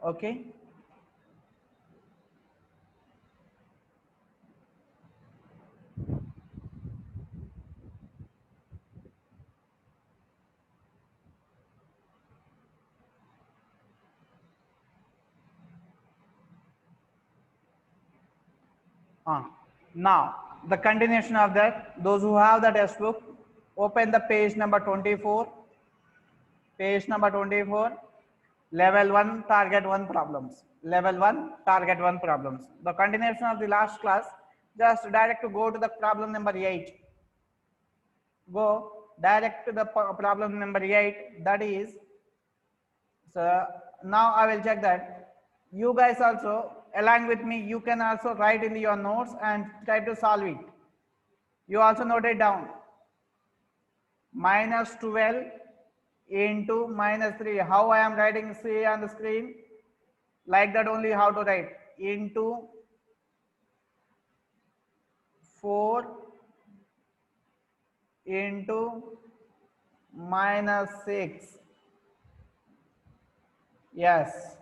Okay. Now, the continuation of that, those who have the test book, open the page number 24. Page number 24, level 1, target 1 problems. Level 1, target 1 problems. The continuation of the last class, just direct to go to the problem number 8. Go direct to the problem number 8, that is, so now I will check that. You guys also, along with me, you can also write in your notes and try to solve it. You also note it down. Minus 12 into minus 3. How I am writing, see on the screen? Like that only how to write. Into 4 into minus 6. Yes.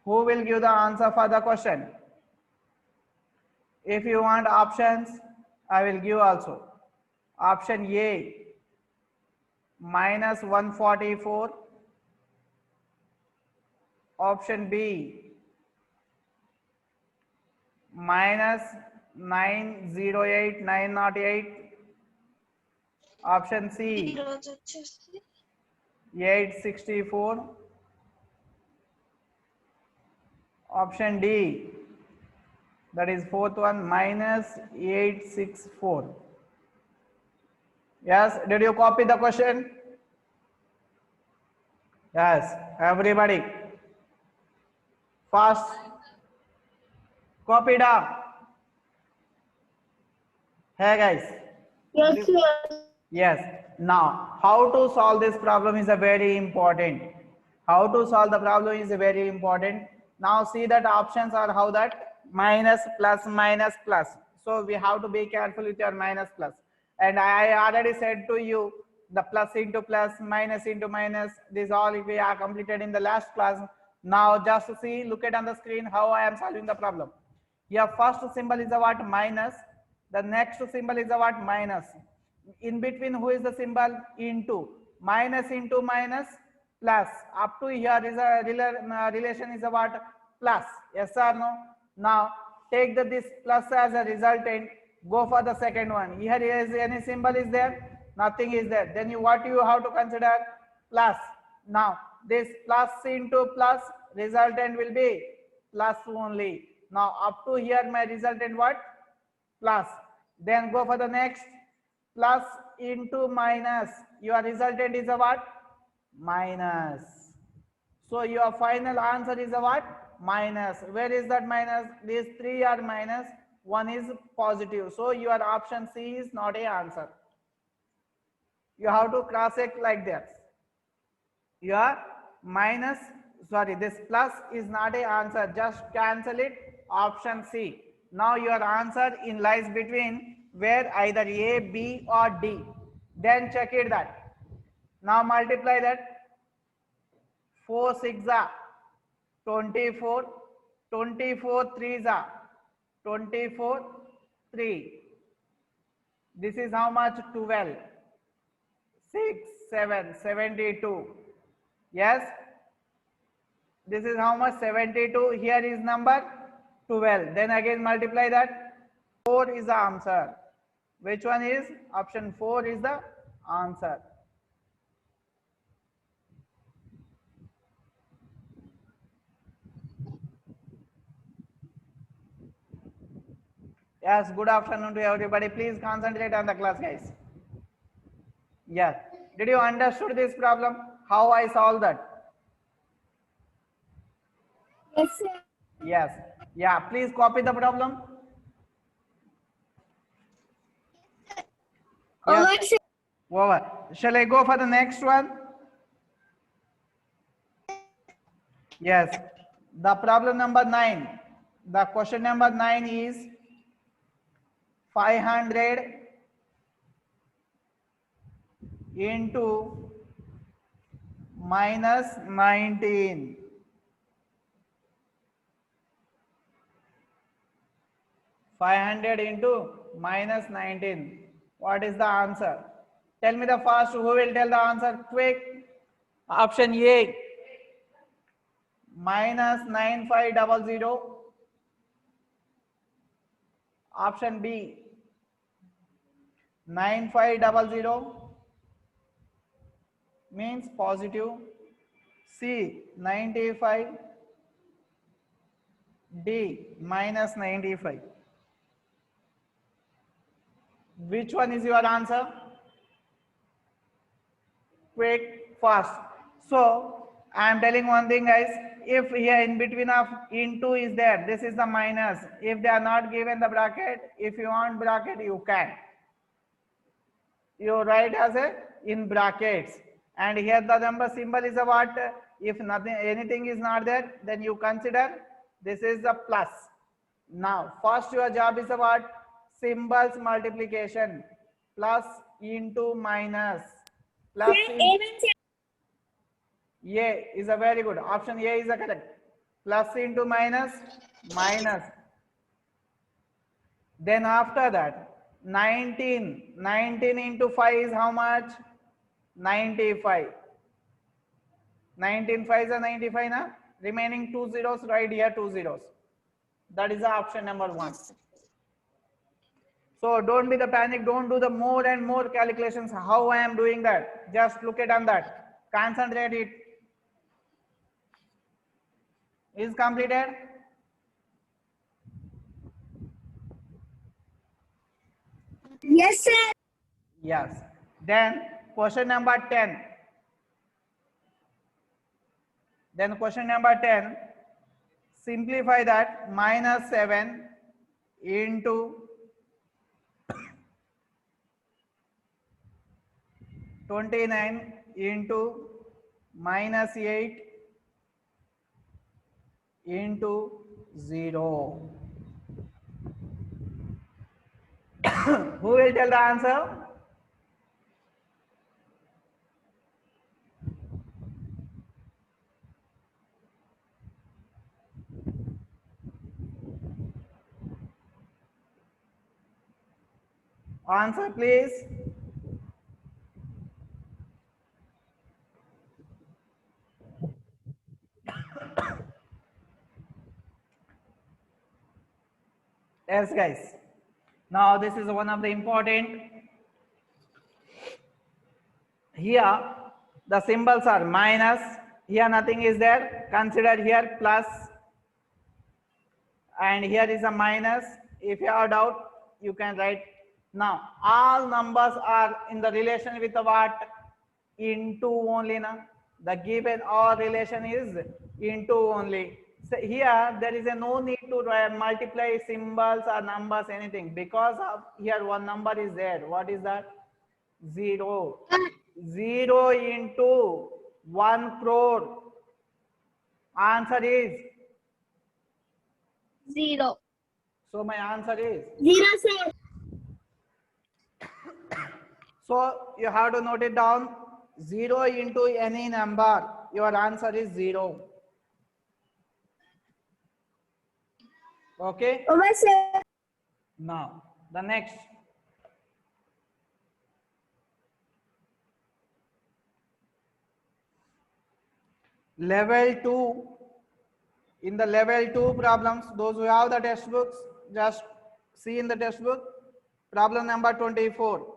Who will give the answer for the question? If you want options, I will give also. Option A, minus 144. Option B, minus 908, 908. Option C, 864. Option D, that is fourth one, minus 864. Yes, did you copy the question? Yes, everybody. Fast. Copy down. Hey guys. Yes, yes. Yes. Now, how to solve this problem is a very important. How to solve the problem is very important. Now see that options are how that minus, plus, minus, plus. So we have to be careful with your minus, plus. And I already said to you, the plus into plus, minus into minus, this all we are completed in the last class. Now just see, look at on the screen how I am solving the problem. Your first symbol is a what? Minus. The next symbol is a what? Minus. In between, who is the symbol? Into. Minus into minus, plus. Up to here is a relation is a what? Plus. Yes or no? Now take this plus as a resultant. Go for the second one. Here is any symbol is there? Nothing is there. Then what you have to consider? Plus. Now this plus into plus, resultant will be plus only. Now up to here my resultant what? Plus. Then go for the next, plus into minus, your resultant is a what? Minus. So your final answer is a what? Minus. Where is that minus? These three are minus, one is positive. So your option C is not a answer. You have to cross check like that. Your minus, sorry, this plus is not a answer, just cancel it. Option C. Now your answer in lies between where either A, B or D. Then check it that. Now multiply that. 4 6 are 24, 24 3s are 24 3. This is how much? 12. 6 7 72. Yes, this is how much? 72. Here is number 12. Then again multiply that. 4 is the answer. Which one is? Option 4 is the answer. Yes, good afternoon to everybody. Please concentrate on the class, guys. Yes. Did you understood this problem? How I solve that? Yes, sir. Yes. Yeah, please copy the problem. Over, Yes. sir. Over. Shall I go for the next one? Yes. The problem number 9. The question number 9 is 500 into minus 19. 500 into minus 19. What is the answer? Tell me the first. Who will tell the answer? Quick. Option A. Minus 9500. Option B. 9500 means positive. C. 95. D. Minus 95. Which one is your answer? Quick, fast. So I am telling one thing, guys. If here in between of into is there, this is the minus. If they are not given the bracket, if you want bracket, you can. You write as a in brackets, and here the number symbol is a what? If nothing, anything is not there, then you consider this is a plus. Now, first your job is a what? Symbols multiplication. Plus into minus. Plus A is a very good. Option A is a correct. Plus into minus, minus. Then after that, 19. 19 into 5 is how much? 95. 19 5 is 95, na? Remaining 2 zeros, right here 2 zeros. That is the option number 1. So don't be the panic. Don't do the more and more calculations. How I am doing that? Just look at on that. Concentrate it. Is completed? Yes, sir. Yes. Then question number 10. Then question number 10. Simplify that. Minus 7 into 29 into minus 8 into 0. Who will tell the answer? Answer, please. Yes, guys. Now this is one of the important. Here the symbols are minus. Here nothing is there. Consider here plus, and here is a minus. If you have doubt, you can write. Now all numbers are in the relation with the what? Into only, na? The given or relation is into only. So here there is a no need to multiply symbols or numbers, anything, because of here one number is there. What is that? 0. 0 into 1 crore. Answer is 0. so my answer is 0, sir. so you have to note it down. 0 into any number, your answer is 0. Okay. Over, sir. Now the next. Level 2. In the level 2 problems, those who have the textbooks, just see in the textbook. Problem number 24.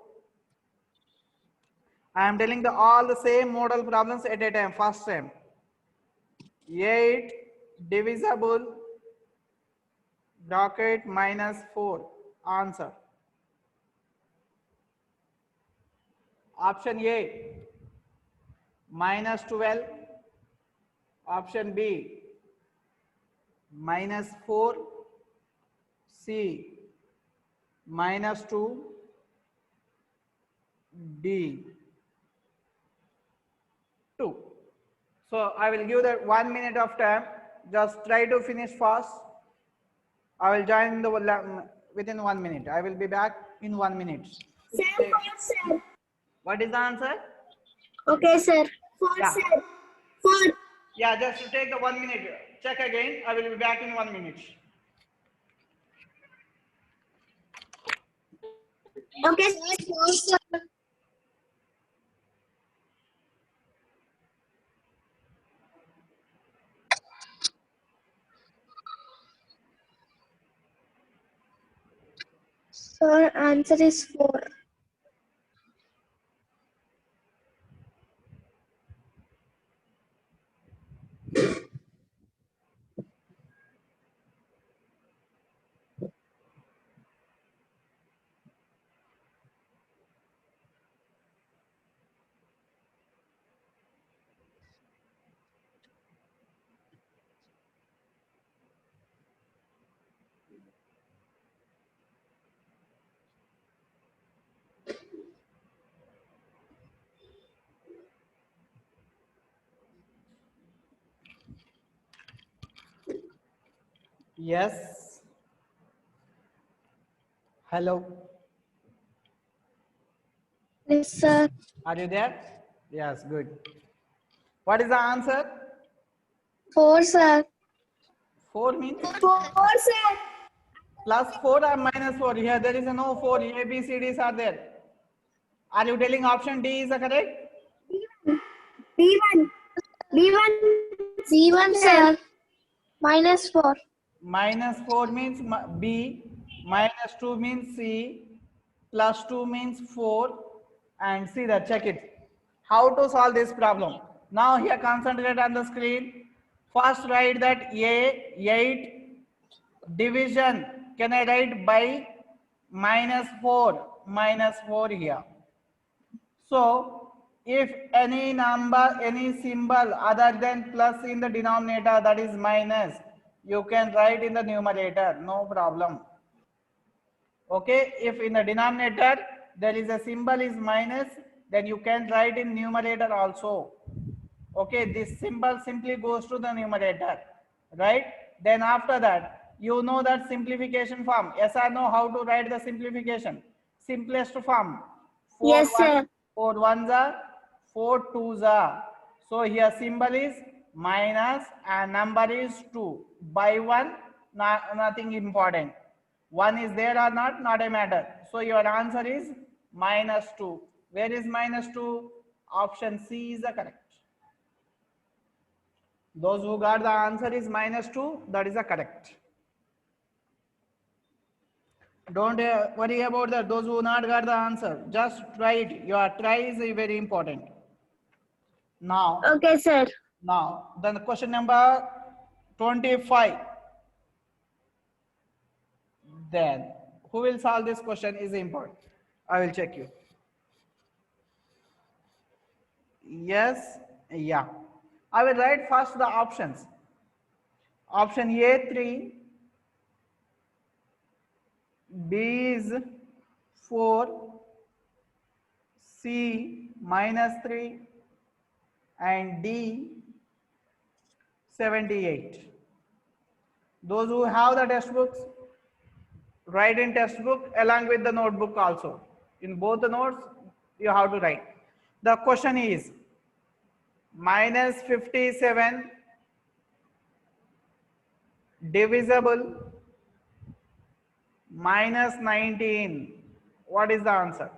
I am telling all the same model problems at a time. First time. 8 divisible bracket minus 4. Answer. Option A, minus 12. Option B, minus 4. C, minus 2. D, 2. So I will give that 1 minute of time. Just try to finish fast. I will join within 1 minute. I will be back in 1 minute. Sir, 4, sir. What is the answer? Okay, sir. 4, Yeah. sir. 4. Yeah, just to take the 1 minute. Check again. I will be back in 1 minute. Okay, sir. 4, sir. Sir, answer is 4. Yes. Hello. Yes, sir. Are you there? Yes, good. What is the answer? 4, sir. 4 means 4, sir. plus 4 or minus 4. Here there is a no 4. A, B, C, D's are there. Are you telling option D is the correct? B1. B1. B1, sir. Minus 4. Minus 4 means B, minus 2 means C, plus 2 means 4, and see that, check it. How to solve this problem? Now here concentrate on the screen. First write that A, 8 division, can I write by minus 4 here. So if any number, any symbol other than plus in the denominator, that is minus, you can write in the numerator, no problem. Okay, if in the denominator there is a symbol is minus, then you can write in numerator also. Okay, this symbol simply goes to the numerator, right? Then after that, you know that simplification form. Yes or no, how to write the simplification? Simplest form. 4 Yes, sir. 4 ones are, 4 twos are. So here symbol is minus and number is 2. By 1, nothing important. 1 is there or not, not a matter. So your answer is minus 2. Where is minus 2? Option C is the correct. Those who got the answer is minus 2, that is the correct. Don't worry about that. Those who not got the answer, just try it. Your try is very important. Now, Okay, sir. then question number 25. Then, who will solve this question is important. I will check you. Yes, yeah. I will write first the options. Option A 3, B is 4, C minus 3, and D 78. Those who have the textbooks, write in textbook along with the notebook also. In both the notes, you have to write. The question is minus 57 divisible minus 19. What is the answer?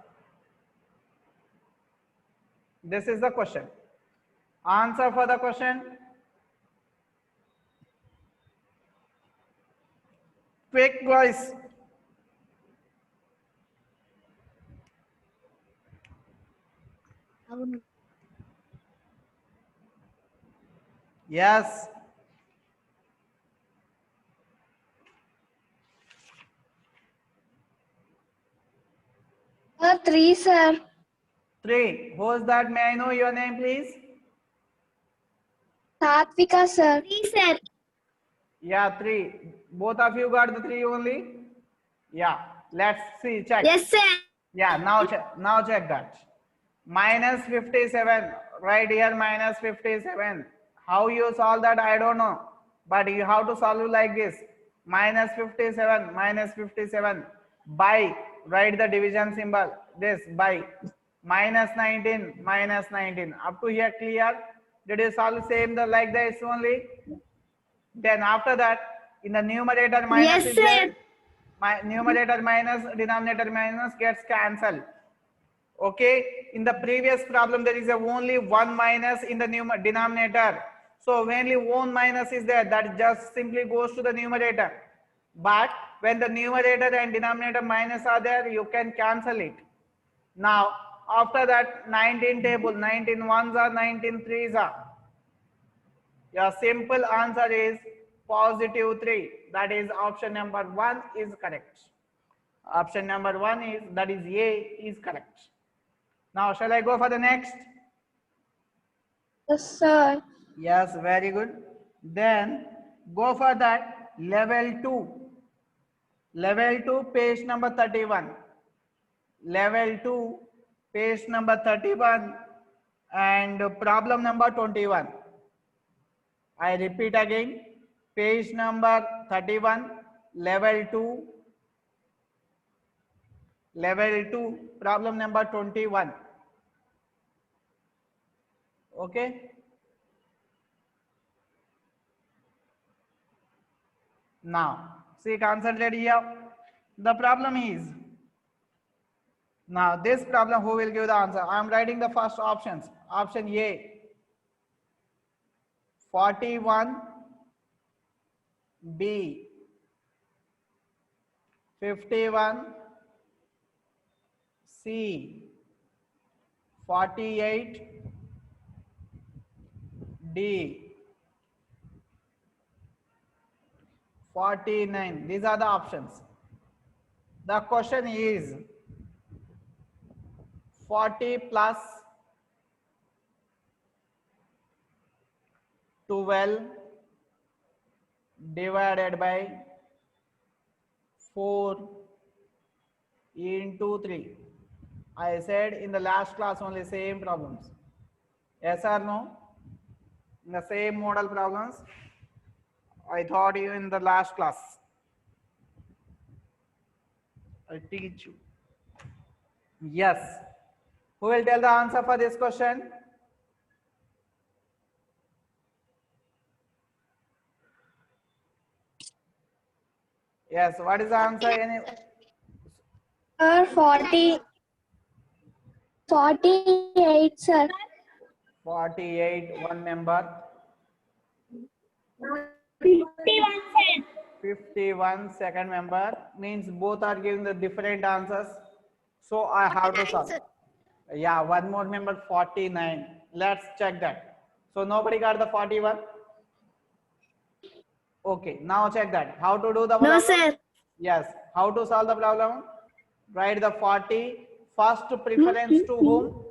This is the question. Answer for the question. Quick guys. Yes. 3, sir. 3. Who is that? May I know your name, please? Satvika, sir. 3, sir. Yeah, 3. Both of you got the 3 only? Yeah. Let's see. Check. Yes, sir. Yeah. Now check that. Minus 57. Right here, minus 57. How you solve that? I don't know. But you have to solve like this. Minus 57. Minus 57. By. Write the division symbol. This by. Minus 19. Minus 19. Up to here clear? Did you solve same like this only? Then after that, in the numerator minus Yes, is sir. there. My numerator minus denominator minus gets cancelled. Okay, in the previous problem there is only one minus in the denominator, so only one minus is there, that just simply goes to the numerator. But when the numerator and denominator minus are there, you can cancel it. Now after that, 19 table, 19 ones are 19 threes are. Your simple answer is positive 3. That is option number 1 is correct. Option number 1 is, that is A, is correct. Now shall I go for the next? Yes, sir. Yes, very good. Then go for that level 2. Level 2, page number 31. Level 2, page number 31 and problem number 21. I repeat again, page number 31, level 2, problem number 21. Okay. Now, see, concentrate here. The problem is, now this problem, who will give the answer? I am writing the first options. Option A, 41, B, 51, C, 48, D, 49. These are the options. The question is 40 plus 12 divided by 4 into 3. I said in the last class only same problems. Yes or no? In the same model problems I taught you in the last class. I'll teach you. Yes. Who will tell the answer for this question? Yes, what is the answer? Sir, 48, sir. 48, one member. 51, sir. 51, second member. Means both are giving the different answers. So I have to solve. Yeah, one more member, 49. Let's check that. So nobody got the 41? Okay, now check that. How to do the problem? No, sir. Yes. How to solve the problem? Write the 40. First preference to whom?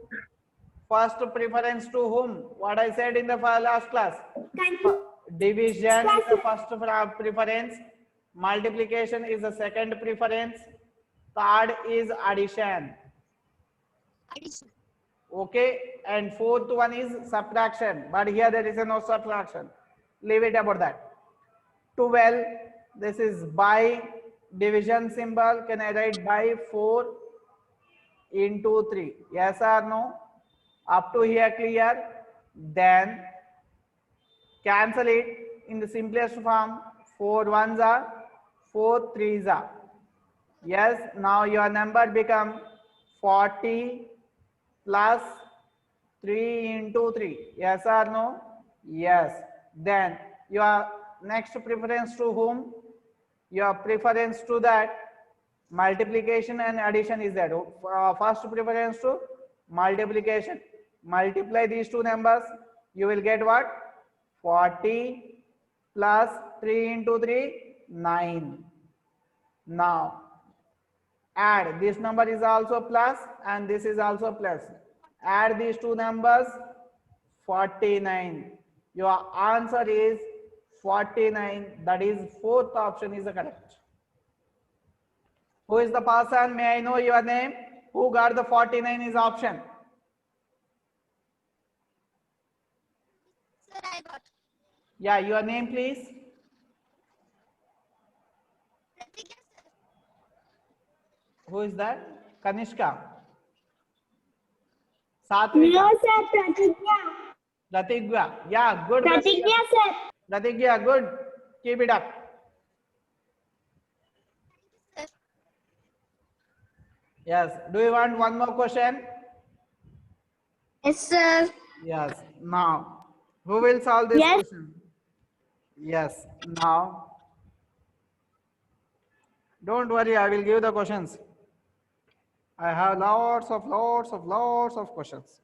First preference to whom? What I said in the last class. Division is the first preference. Multiplication is the second preference. Third is addition. Okay. And fourth one is subtraction. But here there is no subtraction. Leave it about that. 12. This is by division symbol. Can I write by 4 into 3? Yes or no? Up to here clear? Then cancel it in the simplest form. 4 ones are 4 threes are. Yes, now your number become 40 plus 3 into 3. Yes or no? Yes. Then your next preference to whom? Your preference to that multiplication and addition is there. First preference to multiplication. Multiply these two numbers. You will get what? 40 plus 3 into 3, 9. Now add. This number is also plus and this is also plus. Add these two numbers, 49. Your answer is 49. That is fourth option is the correct. Who is the person? May I know your name? Who got the 49 is option? Sir, I got. Yeah, your name please. Who is that? Kanishka. Satvika. No, sir, Pratigya. Pratigya. Yeah, good. Pratigya, sir. Pratigya, good. Keep it up. Sir. Yes. Do you want one more question? Yes, sir. Yes. Now, who will solve this Yes. question? Yes. Now, don't worry. I will give the questions. I have lots of questions.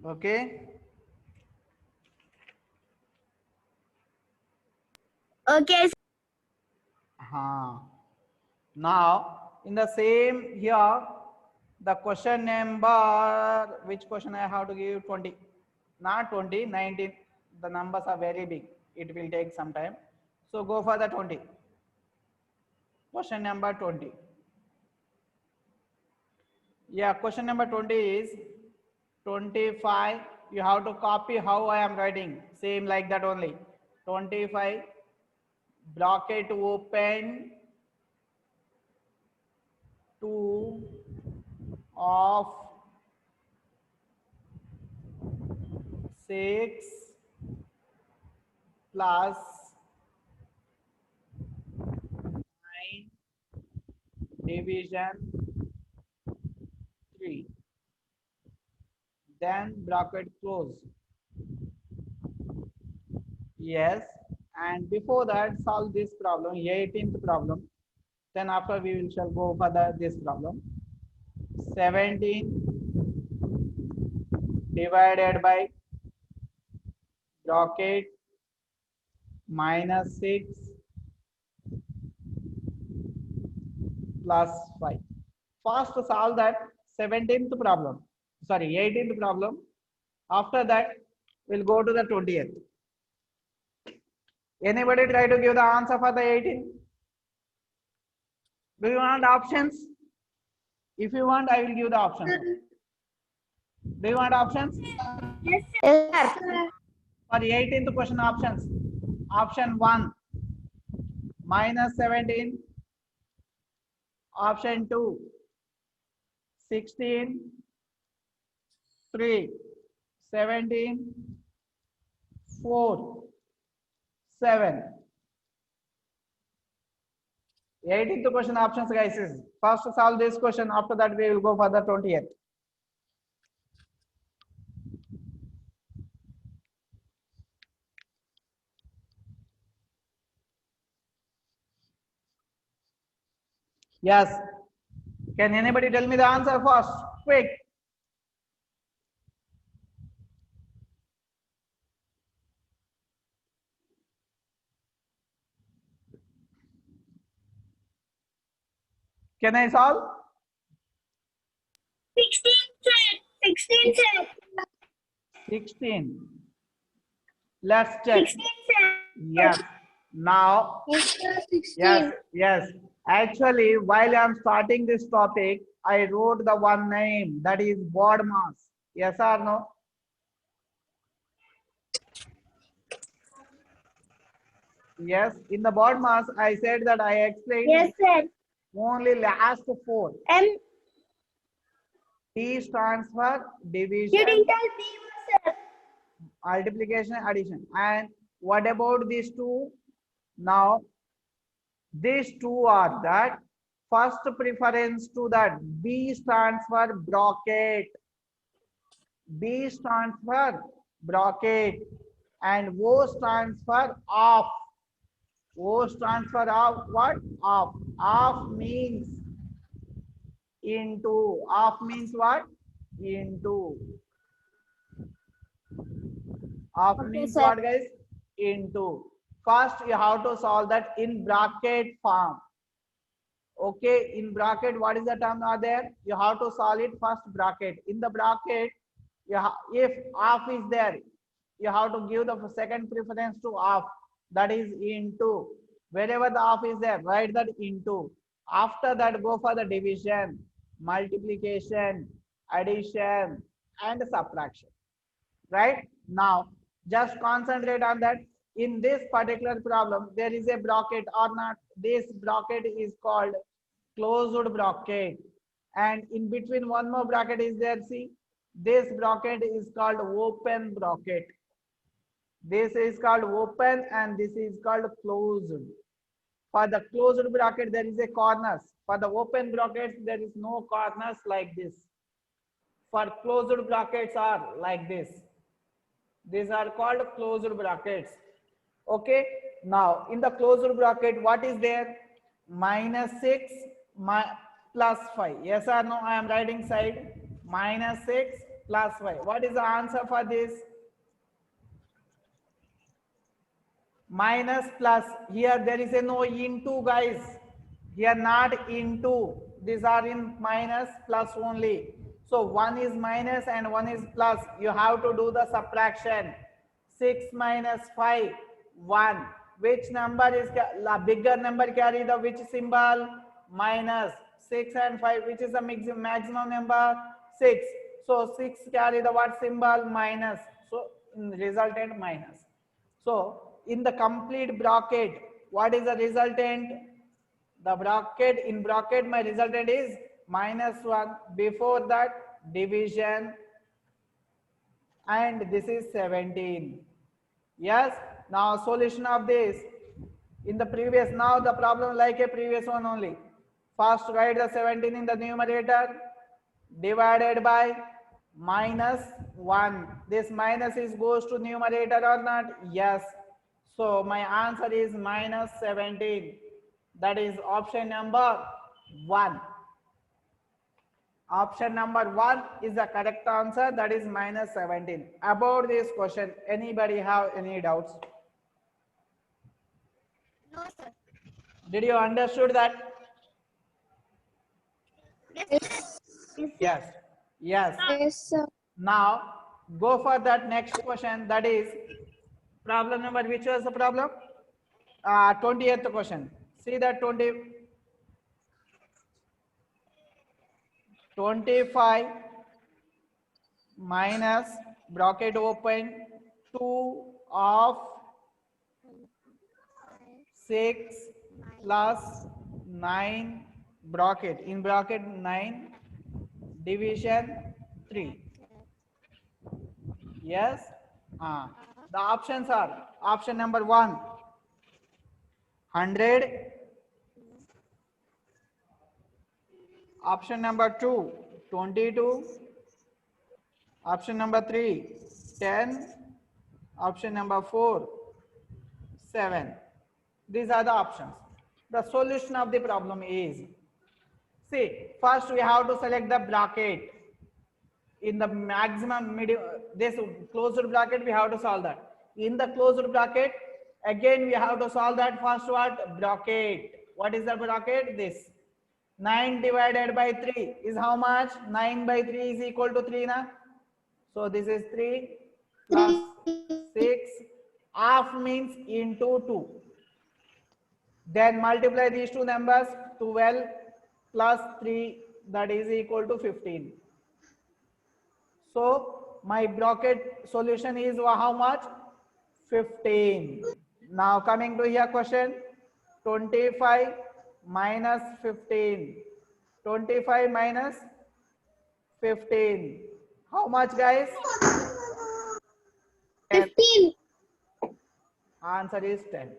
Okay. Okay. Now, in the same here, the question number, which question I have to give 20? Not 20, 19. The numbers are very big. It will take some time. So go for the 20. Question number 20. Yeah, question number 20 is 25. You have to copy how I am writing. Same like that only. 25, bracket open, 2 of 6 plus 9 division 3. Then bracket close. Yes. And before that, solve this problem, 18th problem. Then after we will shall go for this problem. 17 divided by bracket minus 6 plus 5. First solve that 17th problem. Sorry, 18th problem. After that, we'll go to the 20th. Anybody try to give the answer for the 18th? Do you want options? If you want, I will give the options. Do you want options? Yes, sir. Yes, sir. For the 18th question options. Option 1, minus 17. Option 2, 16. 3, 17. 4, 7. 18th question options, guys, is first solve this question. After that, we will go for the 20th. Yes. Can anybody tell me the answer first? Quick. Can I solve? 16, sir. 16, sir. 16. Let's check. 16, sir. Yes. Now, Yes, sir. 16. yes. Actually, while I'm starting this topic, I wrote the one name, that is board mass. Yes or no? Yes. In the board mass, I said that I explained Yes, sir. only last 4. M. D stands for You division, didn't tell me, sir. multiplication, addition. And what about these two? Now, these two are that first preference to that. B stands for bracket. B stands for bracket. And O stands for off. O stands for off. What? Off. Off means into. Off means what? Into. Off means sir. what, guys? Into. First, you have to solve that in bracket form. Okay, in bracket, what is the term are there? You have to solve it first bracket. In the bracket, if off is there, you have to give the second preference to off. That is into. Wherever the off is there, write that into. After that, go for the division, multiplication, addition, and subtraction. Right? Now, just concentrate on that. In this particular problem, there is a bracket or not. This bracket is called closed bracket. And in between one more bracket is there, see. This bracket is called open bracket. This is called open and this is called closed. For the closed bracket, there is a corners. For the open brackets, there is no corners like this. For closed brackets are like this. These are called closed brackets. Okay. Now, in the closed bracket, what is there? -6 plus 5. Yes or no? I am writing side. -6 plus 5. What is the answer for this? Minus plus. Here there is a no into, guys. Here not into. These are in minus plus only. So one is minus and one is plus. You have to do the subtraction. 6 minus 5, 1. Which number is bigger number carry the which symbol? Minus. 6 and 5, which is the maximum number? 6. So 6 carry the what symbol? Minus. So resultant minus. So in the complete bracket, what is the resultant? The bracket, in bracket my resultant is -1. Before that, division, and this is 17. Yes. Now solution of this, in the previous, now the problem like a previous one only. First write the 17 in the numerator, divided by -1. This minus is goes to numerator or not? Yes. So my answer is -17. That is option number 1. Option number 1 is the correct answer. That is -17. About this question, anybody have any doubts? No, sir. Did you understood that? Yes. Yes. Yes. Yes, sir. Now go for that next question. That is problem number, which was the problem? 20th question. See that 25 minus bracket open 2 of 6 plus 9 bracket, in bracket 9 division 3. Yes. The options are option number 1 100, option number 2 22, option number 3 10, option number 4 7. These are the options. The solution of the problem is, see, first we have to select the bracket. In the maximum medium, this closed bracket, we have to solve that. In the closed bracket, again we have to solve that first what? Bracket. What is the bracket? This 9 divided by 3 is how much? 9 by 3 is equal to 3 na? So this is 3 plus 6. Half means into 2. Then multiply these two numbers. 12 plus 3, that is equal to 15. So my bracket solution is how much? 15. Now coming to here question, 25 minus 15. 25 minus 15. How much, guys? 15. Answer is 10.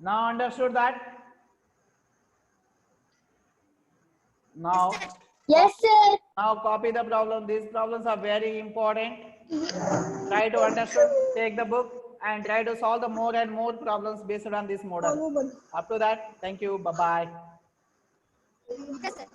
Now understood that? Now, Yes, sir. now copy the problem. These problems are very important. Try to understand, take the book and try to solve the more and more problems based on this model. Up to that, thank you. Bye-bye. Yes, sir.